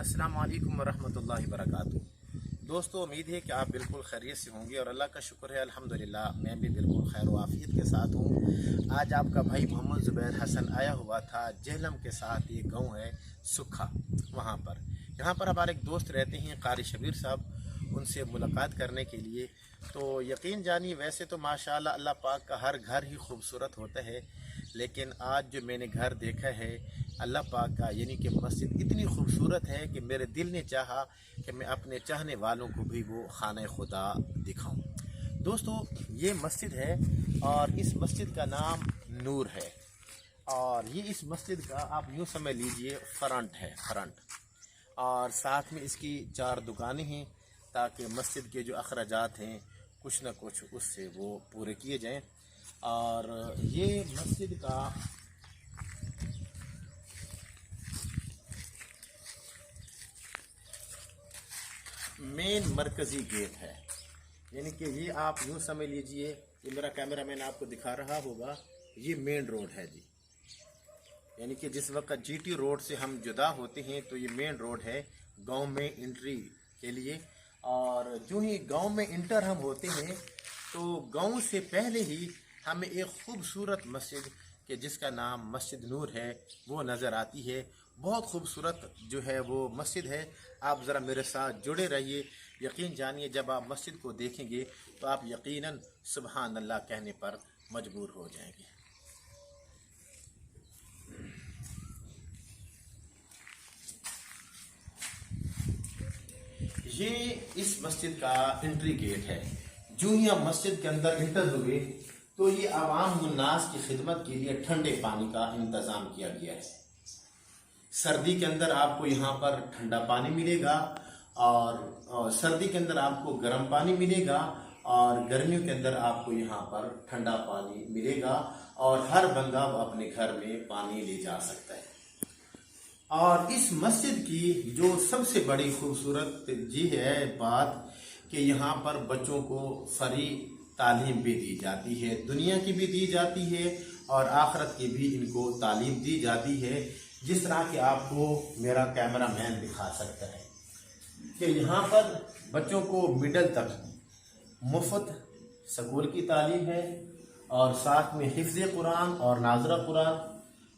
अस्सलाम वालेकुम वरहमतुल्लाहि वबरकातुहू। दोस्तों, उम्मीद है कि आप बिल्कुल खैरियत से होंगे और अल्लाह का शुक्र है अल्हम्दुलिल्लाह मैं भी बिल्कुल खैर वाफियत के साथ हूँ। आज आपका भाई मोहम्मद ज़ुबैर हसन आया हुआ था जेहलम के साथ, एक गाँव है सुखा, वहाँ पर यहाँ पर हमारे एक दोस्त रहते हैं कारी शबीर साहब, उनसे मुलाकात करने के लिए। तो यकीन जानिए, वैसे तो माशाअल्लाह अल्लाह पाक का हर घर ही खूबसूरत होता है, लेकिन आज जो मैंने घर देखा है अल्लाह पाक का, यानी कि मस्जिद इतनी खूबसूरत है कि मेरे दिल ने चाहा कि मैं अपने चाहने वालों को भी वो खाना खुदा दिखाऊं। दोस्तों, ये मस्जिद है और इस मस्जिद का नाम नूर है। और ये इस मस्जिद का आप यूँ समझ लीजिए फ्रंट है, फ्रंट। और साथ में इसकी 4 दुकानें हैं ताकि मस्जिद के जो अखराजात हैं कुछ ना कुछ उससे वो पूरे किए जाएं। और ये मस्जिद का मेन मरकज़ी गेट है, यानी कि ये आप यूँ समझ लीजिए, ये मेरा कैमरामैन आपको दिखा रहा होगा, ये मेन रोड है जी। यानी कि जिस वक्त जीटी रोड से हम जुदा होते हैं तो ये मेन रोड है गांव में एंट्री के लिए। और जो ही गांव में इंटर हम होते हैं तो गांव से पहले ही हमें एक खूबसूरत मस्जिद के जिसका नाम मस्जिद नूर है वो नज़र आती है। बहुत खूबसूरत जो है वो मस्जिद है। आप ज़रा मेरे साथ जुड़े रहिए। यकीन जानिए, जब आप मस्जिद को देखेंगे तो आप यकीनन सुबहान अल्लाह कहने पर मजबूर हो जाएंगे। ये इस मस्जिद का एंट्री गेट है। जो ही आप मस्जिद के अंदर इंटर हुए तो ये आवाम उन्नास की खिदमत के लिए ठंडे पानी का इंतज़ाम किया गया है। सर्दी के अंदर आपको यहाँ पर ठंडा पानी मिलेगा और सर्दी के अंदर आपको गर्म पानी मिलेगा और गर्मियों के अंदर आपको यहाँ पर ठंडा पानी मिलेगा। और हर बंदा अपने घर में पानी ले जा सकता है। और इस मस्जिद की जो सबसे बड़ी खूबसूरत जी है बात कि यहाँ पर बच्चों को फ्री तालीम भी दी जाती है, दुनिया की भी दी जाती है और आखिरत की भी इनको तालीम दी जाती है। जिस तरह कि आपको मेरा कैमरामैन दिखा सकता है कि यहाँ पर बच्चों को मिडल तक मुफ्त स्कूल की तालीम है और साथ में हिफ्ज़ कुरान और नाज़रा कुरान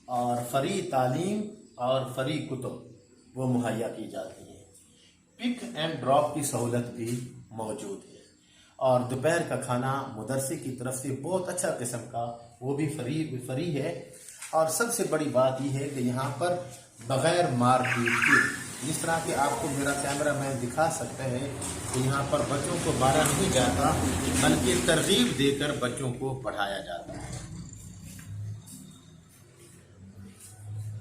और फ्री तालीम और फ्री कुतुब वो मुहैया की जाती है। पिक एंड ड्रॉप की सहूलत भी मौजूद है और दोपहर का खाना मदरसे की तरफ से बहुत अच्छा किस्म का वो भी फ्री है। और सबसे बड़ी बात यह है कि यहाँ पर बग़ैर मारपीट के, जिस तरह के आपको मेरा कैमरामैन दिखा सकता है कि यहाँ पर बच्चों को मारा नहीं जाता बल्कि तरगीब देकर बच्चों को पढ़ाया जाता है।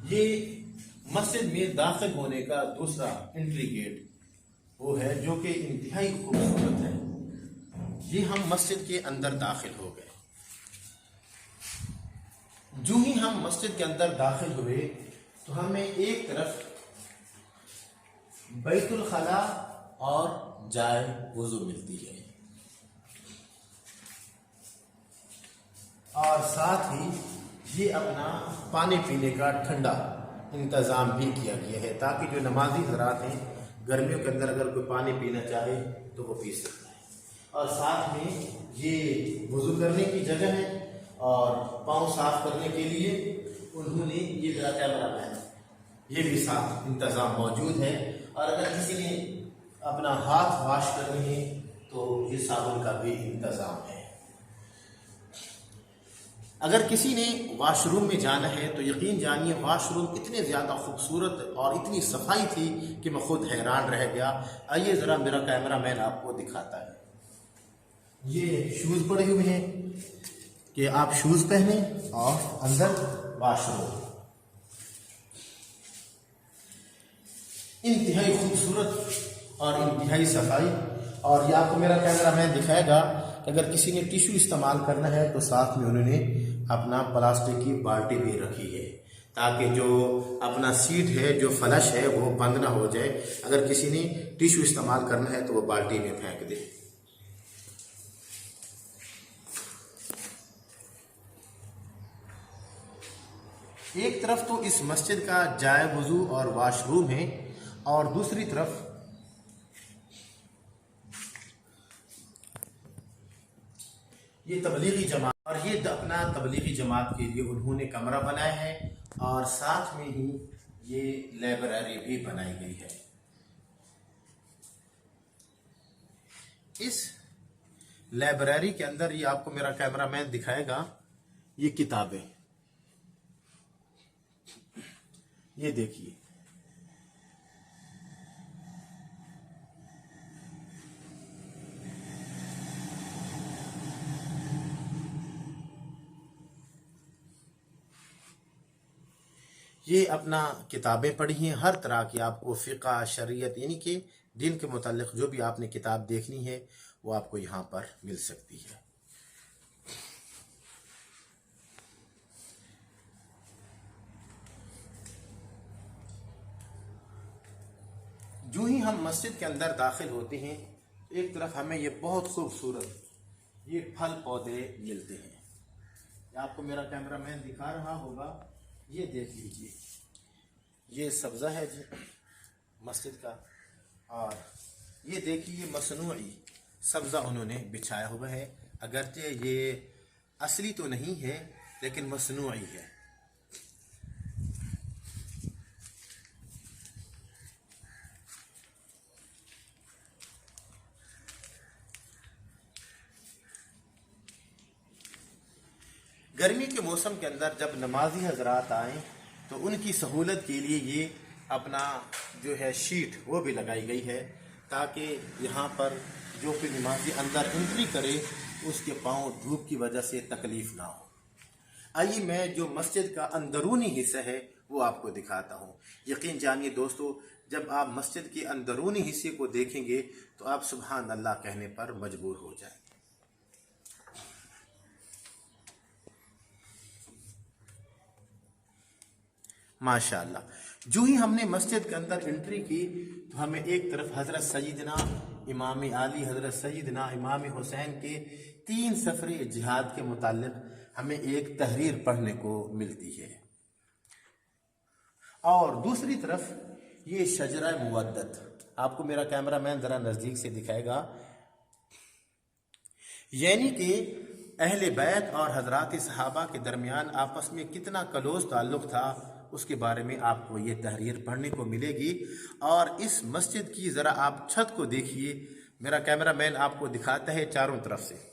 ये मस्जिद में दाखिल होने का दूसरा एंट्री गेट वो है जो कि इंतहाई खूबसूरत है। ये हम मस्जिद के अंदर दाखिल हो गए। जो ही हम मस्जिद के अंदर दाखिल हुए तो हमें एक तरफ बैतुल खला और जाए वुजू मिलती है और साथ ही ये अपना पानी पीने का ठंडा इंतज़ाम भी किया गया है ताकि जो नमाजी हज़रात हैं गर्मियों के अंदर अगर कोई पानी पीना चाहे तो वो पी सकता है। और साथ में ये वुज़ू करने की जगह है और पाँव साफ करने के लिए उन्होंने ये कैमरामैन ये भी साफ इंतज़ाम मौजूद है। और अगर किसी ने अपना हाथ वाश करने हैं तो ये साबुन का भी इंतज़ाम है। अगर किसी ने वाशरूम में जाना है तो यकीन जानिए, वाशरूम इतने ज़्यादा खूबसूरत और इतनी सफाई थी कि मैं खुद हैरान रह गया। आइए ज़रा मेरा कैमरामैन आपको दिखाता है। ये शूज़ पड़े हुए हैं कि आप शूज़ पहने और अंदर वाशरूम। इंतहाई खूबसूरत और इंतहाई सफाई। और ये आपको मेरा कैमरामैन दिखाएगा कि अगर किसी ने टिश्यू इस्तेमाल करना है तो साथ में उन्होंने अपना प्लास्टिक की बाल्टी भी रखी है ताकि जो अपना सीट है, जो फ्लश है, वो बंद ना हो जाए। अगर किसी ने टिश्यू इस्तेमाल करना है तो वो बाल्टी में फेंक दे। एक तरफ तो इस मस्जिद का जाए वज़ू और वाशरूम है और दूसरी तरफ ये तबलीगी जमात, और ये अपना तबलीगी जमात के लिए उन्होंने कमरा बनाया है और साथ में ही ये लाइब्रेरी भी बनाई गई है। इस लाइब्रेरी के अंदर ये आपको मेरा कैमरामैन दिखाएगा, ये किताबें, ये देखिए, ये अपना किताबें पढ़ी हैं, हर तरह की आपको फ़िक़्ह, शरीयत यानी कि दिन के मुताल्लिक़ जो भी आपने किताब देखनी है वो आपको यहाँ पर मिल सकती है। जो ही हम मस्जिद के अंदर दाखिल होते हैं, एक तरफ हमें ये बहुत खूबसूरत ये फल पौधे मिलते हैं। आपको मेरा कैमरामैन दिखा रहा होगा, ये देख लीजिए, ये सब्ज़ा है जी मस्जिद का, और ये देखिए मसनूई सब्ज़ा उन्होंने बिछाया हुआ है। अगरचे ये असली तो नहीं है लेकिन मसनूई है। गर्मी के मौसम के अंदर जब नमाजी हजरात आएँ तो उनकी सहूलत के लिए ये अपना जो है शीट वो भी लगाई गई है, ताकि यहाँ पर जो कोई नमाजी अंदर एंट्री करे उसके पाँव धूप की वजह से तकलीफ ना हो। आइए मैं जो मस्जिद का अंदरूनी हिस्सा है वो आपको दिखाता हूँ। यकीन जानिए दोस्तों, जब आप मस्जिद के अंदरूनी हिस्से को देखेंगे तो आप सुभान अल्लाह कहने पर मजबूर हो जाएंगे। माशाअल्लाह, जो ही हमने मस्जिद के अंदर एंट्री की तो हमें एक तरफ हज़रत सैयदना इमाम आली, हज़रत सैयदना इमाम हुसैन के 3 सफ़रे जिहाद के मुतालिक हमें एक तहरीर पढ़ने को मिलती है। और दूसरी तरफ ये शजरा मुवद्दत, आपको मेरा कैमरामैन ज़रा नज़दीक से दिखाएगा, यानी कि अहले बैत और हजरात सहाबा के दरमियान आपस में कितना क्लोज ताल्लुक़ था, उसके बारे में आपको ये तहरीर पढ़ने को मिलेगी। और इस मस्जिद की ज़रा आप छत को देखिए, मेरा कैमरामैन आपको दिखाता है चारों तरफ से।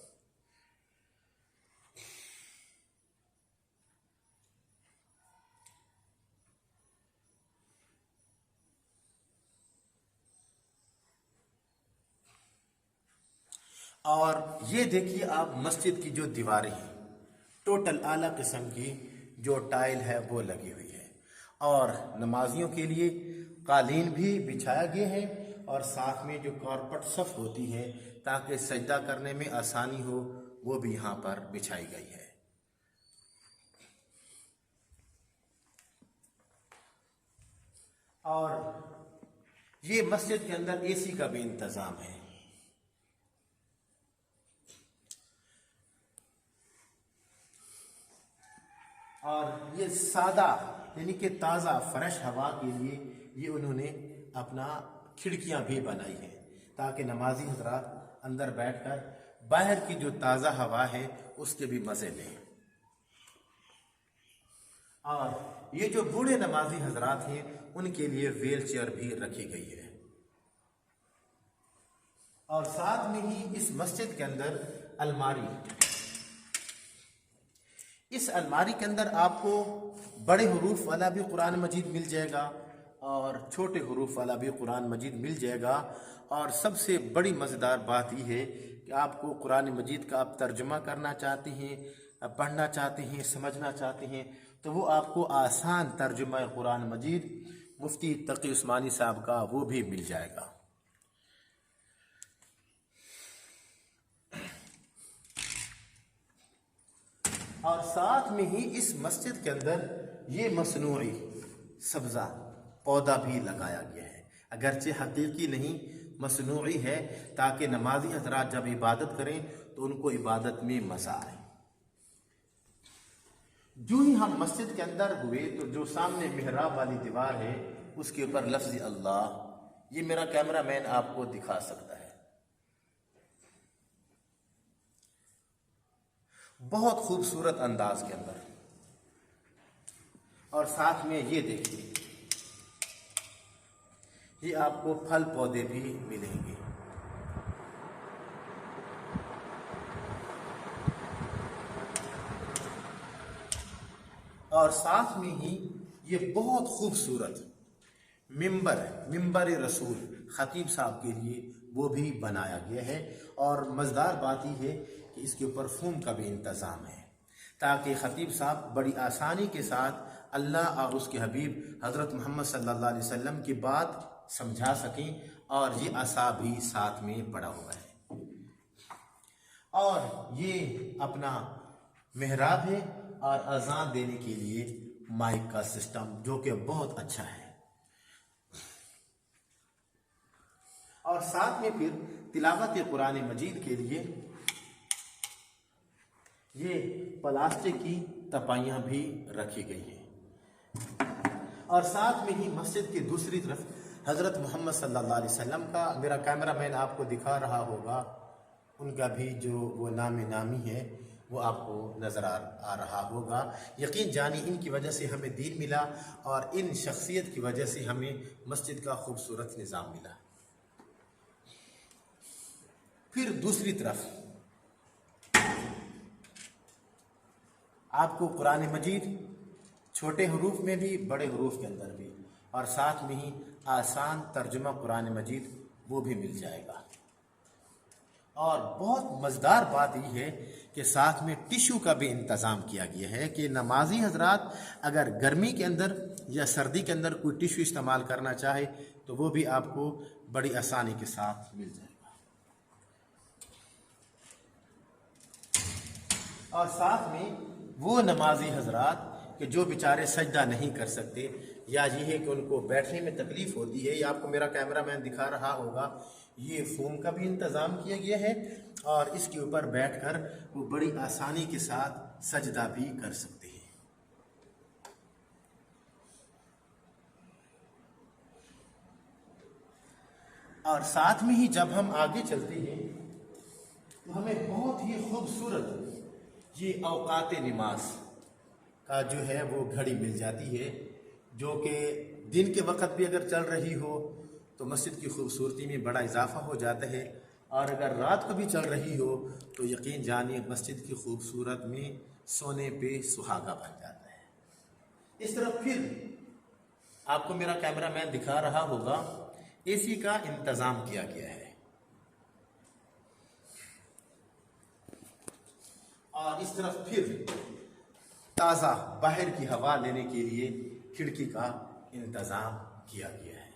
और ये देखिए आप मस्जिद की जो दीवारें हैं, टोटल आला किस्म की जो टाइल है वो लगी हुई है, और नमाजियों के लिए कालीन भी बिछाया गया है, और साथ में जो कारपेट सफ़ होती है ताकि सजदा करने में आसानी हो वो भी यहाँ पर बिछाई गई है। और ये मस्जिद के अंदर एसी का भी इंतज़ाम है। और ये सादा यानी कि ताज़ा फ्रेश हवा के लिए ये उन्होंने अपना खिड़कियां भी बनाई हैं, ताकि नमाजी हजरात अंदर बैठकर बाहर की जो ताज़ा हवा है उसके भी मज़े लें। और ये जो बूढ़े नमाजी हजरात हैं उनके लिए व्हील चेयर भी रखी गई है। और साथ में ही इस मस्जिद के अंदर अलमारी, इस अलमारी के अंदर आपको बड़े हुरूफ वाला भी कुरान मजीद मिल जाएगा और छोटे हुरूफ वाला भी कुरान मजीद मिल जाएगा। और सबसे बड़ी मज़ेदार बात यह है कि आपको कुरान मजीद का आप तर्जुमा करना चाहते हैं, पढ़ना चाहते हैं, समझना चाहते हैं, तो वो आपको आसान तर्जुमा कुरान मजीद मुफ्ती तकी उस्मानी साहब का वो भी मिल जाएगा। और साथ में ही इस मस्जिद के अंदर ये मसनूई सब्ज़ा पौधा भी लगाया गया है, अगरचे हकीकी नहीं मसनूई है, ताकि नमाजी हजरात जब इबादत करें तो उनको इबादत में मज़ा आए। जो ही हम मस्जिद के अंदर हुए तो जो सामने मेहराब वाली दीवार है उसके ऊपर लफ्ज़ अल्लाह ये मेरा कैमरामैन आपको दिखा सकता है। बहुत खूबसूरत अंदाज के अंदर। और साथ में ये देखिए, ये आपको फल पौधे भी मिलेंगे। और साथ में ही ये बहुत खूबसूरत मिंबर रसूल खतीब साहब के लिए वो भी बनाया गया है। और मज़ेदार बात ये है कि इसके ऊपर फ़ोम का भी इंतज़ाम है, ताकि खतीब साहब बड़ी आसानी के साथ अल्लाह और उसके हबीब हज़रत मोहम्मद सल्लल्लाहु अलैहि वसल्लम की बात समझा सकें। और ये असा भी साथ में पड़ा हुआ है। और ये अपना मेहराब है और अजान देने के लिए माइक का सिस्टम, जो कि बहुत अच्छा है। और साथ में फिर तिलावत कुरान मजीद के लिए ये प्लास्टिक की तपाइयाँ भी रखी गई हैं। और साथ में ही मस्जिद की दूसरी तरफ हज़रत मोहम्मद सल्लल्लाहु अलैहि वसल्लम का, मेरा कैमरामैन आपको दिखा रहा होगा, उनका भी जो वो नामी है वो आपको नज़र आ रहा होगा। यकीन जानी इनकी वजह से हमें दीन मिला और इन शख्सियत की वजह से हमें मस्जिद का खूबसूरत निज़ाम मिला। फिर दूसरी तरफ आपको कुरान मजीद छोटे हरूफ में भी, बड़े हरूफ के अंदर भी, और साथ में ही आसान तर्जुमा कुरान मजीद वो भी मिल जाएगा। और बहुत मज़ेदार बात यह है कि साथ में टिश्यू का भी इंतज़ाम किया गया है कि नमाजी हजरात अगर गर्मी के अंदर या सर्दी के अंदर कोई टिश्यू इस्तेमाल करना चाहे तो वो भी आपको बड़ी आसानी के साथ मिल जाएगा। और साथ में वो नमाजी हजरात कि जो बेचारे सजदा नहीं कर सकते, या ये है कि उनको बैठने में तकलीफ़ होती है, या आपको मेरा कैमरामैन दिखा रहा होगा, ये फोम का भी इंतज़ाम किया गया है और इसके ऊपर बैठकर वो बड़ी आसानी के साथ सजदा भी कर सकते हैं। और साथ में ही जब हम आगे चलते हैं तो हमें बहुत ही खूबसूरत ये औकात नमाज का जो है वो घड़ी मिल जाती है, जो कि दिन के वक़्त भी अगर चल रही हो तो मस्जिद की खूबसूरती में बड़ा इजाफा हो जाता है, और अगर रात को भी चल रही हो तो यकीन जानिए मस्जिद की खूबसूरत में सोने पे सुहागा बन जाता है। इस तरफ फिर आपको मेरा कैमरामैन दिखा रहा होगा, एसी का इंतज़ाम किया गया है। और इस तरफ फिर ताज़ा बाहर की हवा लेने के लिए खिड़की का इंतज़ाम किया गया है।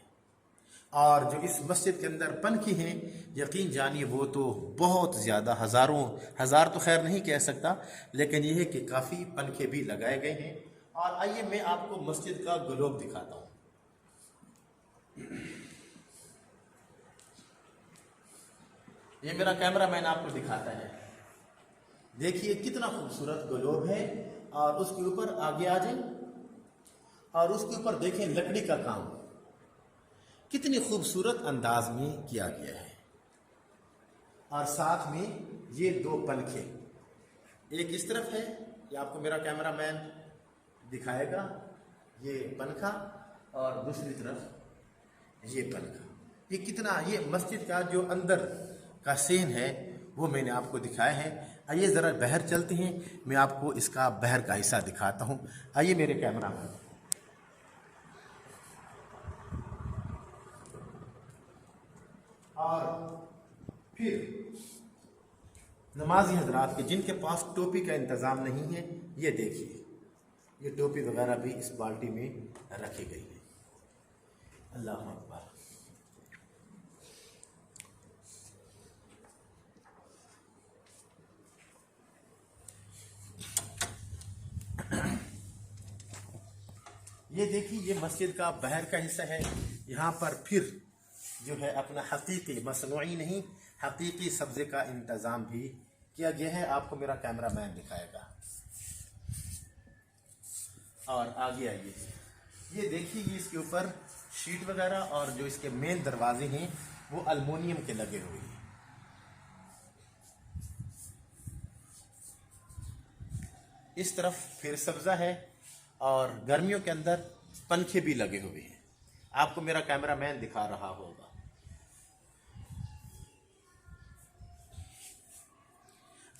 और जो इस मस्जिद के अंदर पंखे हैं, यकीन जानिए वो तो बहुत ज़्यादा, हज़ार तो खैर नहीं कह सकता, लेकिन यह है कि काफ़ी पंखे भी लगाए गए हैं। और आइए मैं आपको मस्जिद का ग्लोब दिखाता हूँ। ये मेरा कैमरामैन आपको दिखाता है, देखिए कितना खूबसूरत ग्लोब है। और उसके ऊपर आगे आ जाए और उसके ऊपर देखें लकड़ी का काम कितनी खूबसूरत अंदाज में किया गया है। और साथ में ये दो पंखे, एक इस तरफ है, ये आपको मेरा कैमरामैन दिखाएगा, ये पंखा, और दूसरी तरफ ये पंखा। ये कितना, ये मस्जिद का जो अंदर का सीन है वो मैंने आपको दिखाया है। आइए ज़रा बाहर चलते हैं, मैं आपको इसका बाहर का हिस्सा दिखाता हूँ। आइए मेरे कैमरामैन। और फिर नमाजी हजरात के जिनके पास टोपी का इंतज़ाम नहीं है, ये देखिए, ये टोपी वगैरह भी इस बाल्टी में रखी गई है। अल्लाह अकबर। ये देखिए, ये मस्जिद का बाहर का हिस्सा है। यहाँ पर फिर जो है अपना हकीकी, मसनूई नहीं, हकीकी सब्ज़े का इंतज़ाम भी किया गया है। आपको मेरा कैमरामैन दिखाएगा। और आगे आइए, ये देखिए, इसके ऊपर शीट वगैरह और जो इसके मेन दरवाजे हैं वो अल्मुनियम के लगे हुए हैं। इस तरफ फिर सब्जा है और गर्मियों के अंदर पंखे भी लगे हुए हैं। आपको मेरा कैमरामैन दिखा रहा होगा।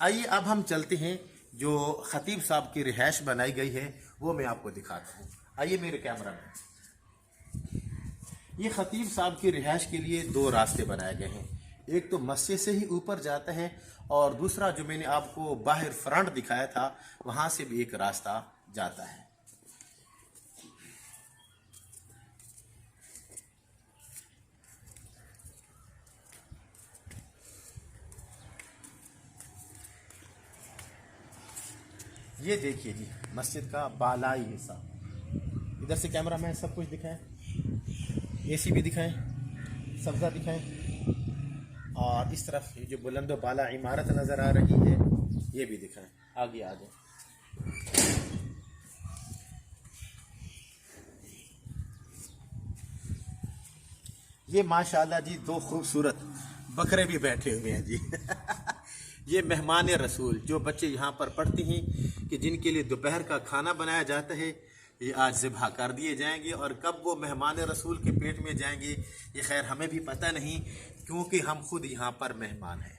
आइए अब हम चलते हैं, जो खतीब साहब की रिहाइश बनाई गई है वो मैं आपको दिखाता हूँ। आइए मेरे कैमरामैन। ये खतीब साहब की रिहाइश के लिए दो रास्ते बनाए गए हैं। एक तो मस्जिद से ही ऊपर जाता है और दूसरा जो मैंने आपको बाहर फ्रंट दिखाया था वहां से भी एक रास्ता जाता है। ये देखिए जी मस्जिद का बालाई हिस्सा। इधर से कैमरा मैन सब कुछ दिखाएं, एसी भी दिखाएं, सब्जा दिखाएं, और इस तरफ ये जो बुलंदो बाला इमारत नज़र आ रही है ये भी दिखाएं। आगे आ जाए। ये माशाल्लाह जी दो खूबसूरत बकरे भी बैठे हुए हैं जी। ये मेहमान रसूल जो बच्चे यहाँ पर पढ़ते हैं कि जिनके लिए दोपहर का खाना बनाया जाता है, ये आज ज़िबा कर दिए जाएंगे और कब वो मेहमान रसूल के पेट में जाएंगे ये खैर हमें भी पता नहीं, क्योंकि हम खुद यहाँ पर मेहमान हैं।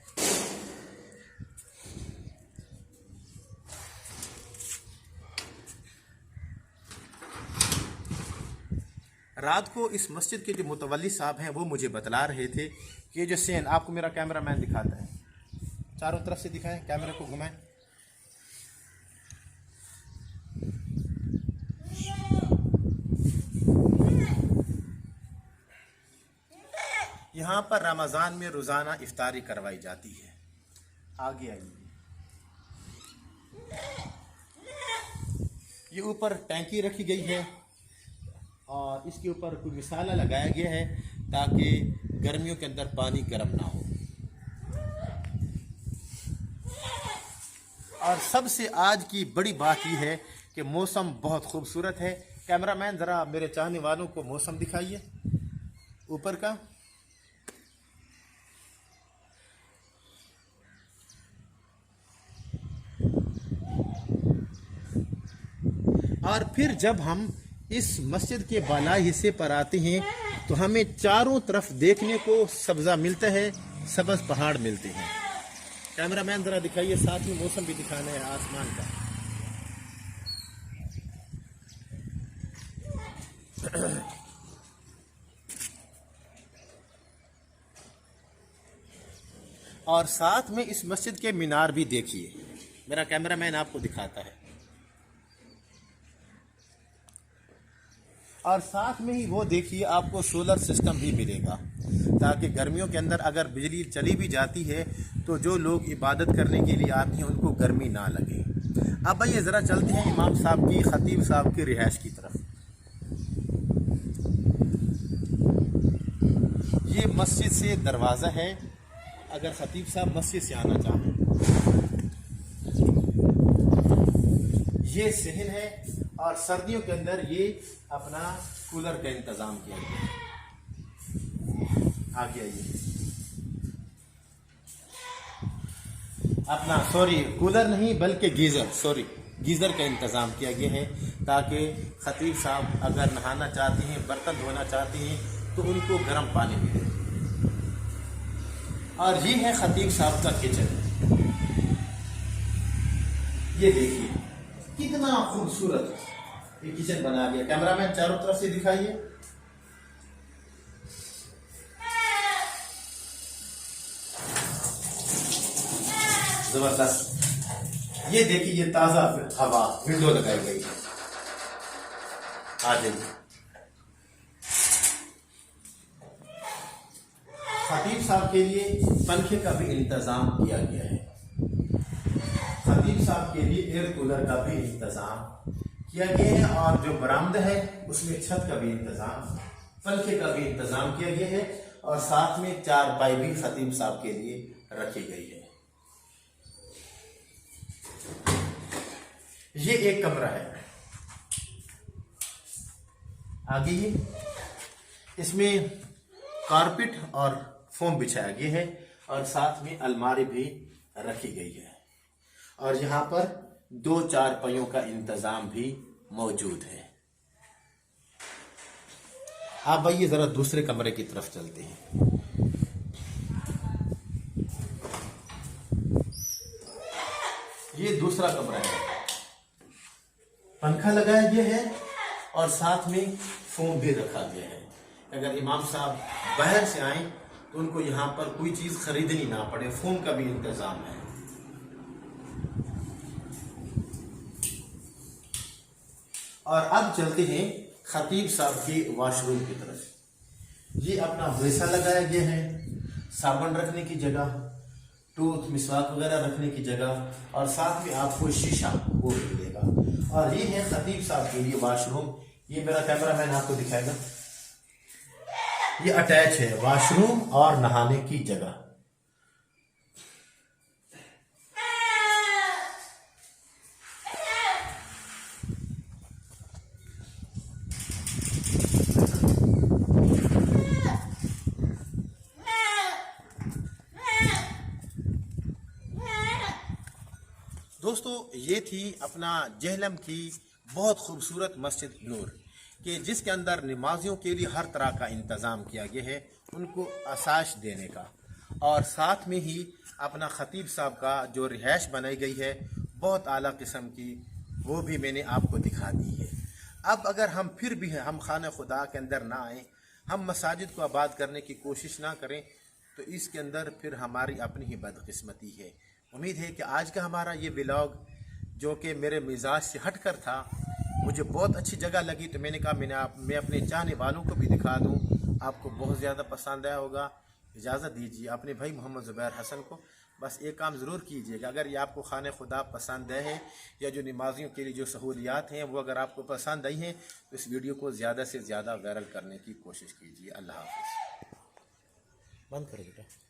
रात को इस मस्जिद के जो मुतवल्ली साहब हैं वो मुझे बतला रहे थे कि जो सेन, आपको मेरा कैमरा मैन दिखाता है, चारों तरफ से दिखाएं, कैमरे को घुमाएं। यहाँ पर रमज़ान में रोज़ाना इफ्तारी करवाई जाती है। आगे आइए। ये ऊपर टैंकी रखी गई है और इसके ऊपर कोई मिसाला लगाया गया है ताकि गर्मियों के अंदर पानी गर्म ना हो। और सबसे आज की बड़ी बात यह है कि मौसम बहुत खूबसूरत है। कैमरामैन ज़रा मेरे चाहने वालों को मौसम दिखाइए ऊपर का। और फिर जब हम इस मस्जिद के बालाई हिस्से पर आते हैं तो हमें चारों तरफ देखने को सब्जा मिलता है, सब्ज पहाड़ मिलते हैं। कैमरामैन जरा दिखाइए, साथ में मौसम भी दिखाना है आसमान का। और साथ में इस मस्जिद के मीनार भी देखिए, मेरा कैमरामैन आपको दिखाता है। और साथ में ही वो देखिए आपको सोलर सिस्टम भी मिलेगा ताकि गर्मियों के अंदर अगर बिजली चली भी जाती है तो जो लोग इबादत करने के लिए आते हैं उनको गर्मी ना लगे। अब आइए ज़रा चलते हैं इमाम साहब की, खतीब साहब की रिहाइश की तरफ। ये मस्जिद से दरवाज़ा है, अगर खतीब साहब मस्जिद से आना चाहें। ये सहन है और सर्दियों के अंदर ये अपना कूलर का इंतज़ाम किया गया है। आगे आइए। अपना कूलर नहीं बल्कि गीज़र का इंतज़ाम किया गया है ताकि खतीब साहब अगर नहाना चाहते हैं, बर्तन धोना चाहते हैं तो उनको गर्म पानी मिले। और ये है खतीब साहब का किचन। ये देखिए कितना खूबसूरत ये किचन बना दिया। कैमरामैन चारों तरफ से दिखाइए। जबरदस्त। ये देखिए ये ताजा हवा, विंडो लगाई गई है। आ जाइए। खतीब साहब के लिए पंखे का भी इंतजाम किया गया है। खतीब साहब के लिए एयर कूलर का भी इंतजाम किया गया है और जो बरामदा है उसमें छत का भी इंतजाम, पंखे का भी इंतजाम किया गया है और साथ में चारपाई भी खतीब साहब के लिए रखी गई है। ये एक कमरा है। आगे इसमें कारपेट और फोम बिछाया गया है और साथ में अलमारी भी रखी गई है और यहाँ पर 2 चारपाइयों का इंतजाम भी मौजूद है। आप आइए जरा दूसरे कमरे की तरफ चलते हैं। ये दूसरा कमरा है, पंखा लगाया गया है और साथ में फोम भी रखा गया है। अगर इमाम साहब बाहर से आए तो उनको यहाँ पर कोई चीज खरीदनी ना पड़े, फोम का भी इंतजाम है। और अब चलते हैं खतीब साहब के वॉशरूम की तरफ। ये अपना वैसा लगाया गया है, साबुन रखने की जगह, टूथ मिसवाक वगैरह रखने की जगह और साथ में आपको शीशा वो भी मिलेगा। और ये है खतीब साहब के लिए वॉशरूम। ये मेरा कैमरामैन आपको दिखाएगा। ये अटैच है वॉशरूम और नहाने की जगह। दोस्तों, ये थी अपना जेहलम की बहुत खूबसूरत मस्जिद नूर कि जिसके अंदर नमाजियों के लिए हर तरह का इंतज़ाम किया गया है, उनको आसाइश देने का। और साथ में ही अपना खतीब साहब का जो रिहाइश बनाई गई है बहुत आला किस्म की, वो भी मैंने आपको दिखा दी है। अब अगर हम फिर भी हम खाना खुदा के अंदर ना आएँ, हम मसाजिद को आबाद करने की कोशिश ना करें, तो इसके अंदर फिर हमारी अपनी ही बदकिस्मती है। उम्मीद है कि आज का हमारा ये व्लॉग जो कि मेरे मिजाज से हट कर था, मुझे बहुत अच्छी जगह लगी, तो मैंने कहा मैं अपने चाहने वालों को भी दिखा दूं, आपको बहुत ज़्यादा पसंद आया होगा। इजाज़त दीजिए अपने भाई मोहम्मद ज़ुबैर हसन को। बस एक काम ज़रूर कीजिएगा, अगर ये आपको खाने खुदा पसंद है या जो नमाजियों के लिए जो सहूलियात हैं वो अगर आपको पसंद आई हैं, तो इस वीडियो को ज़्यादा से ज़्यादा वायरल करने की कोशिश कीजिए। अल्लाह हाफ़िज़। बंद करो बेटा।